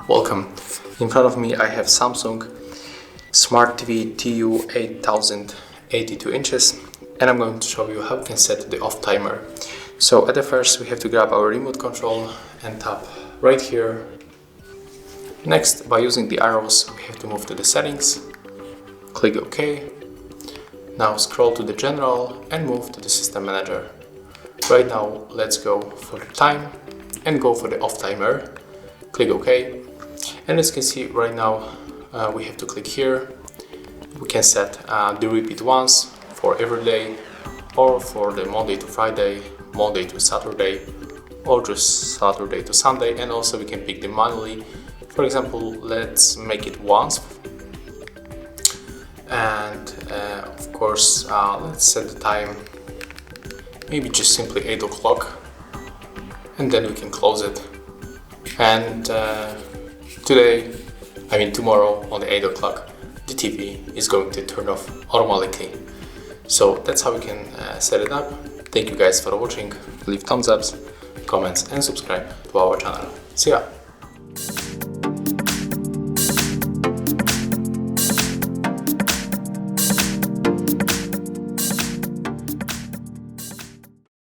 Welcome. In front of me I have Samsung Smart TV TU 8000 82 inches, and I'm going to show you how we can set the off timer. So at the first we have to grab our remote control and tap right here. Next, by using the arrows, we have to move to the settings, click OK. Now scroll to the general and move to the system manager. Right now let's go for the time and go for the off timer. Click OK. And as you can see right now, we have to click here. We can set the repeat once for every day, or for the Monday to Friday, Monday to Saturday, or just Saturday to Sunday. And also we can pick them manually. For example, let's make it once. And of course, let's set the time, maybe just simply 8 o'clock. And then we can close it. And tomorrow on the 8 o'clock, the TV is going to turn off automatically. So that's how we can set it up. Thank you guys for watching. Leave thumbs ups, comments and subscribe to our channel. See ya!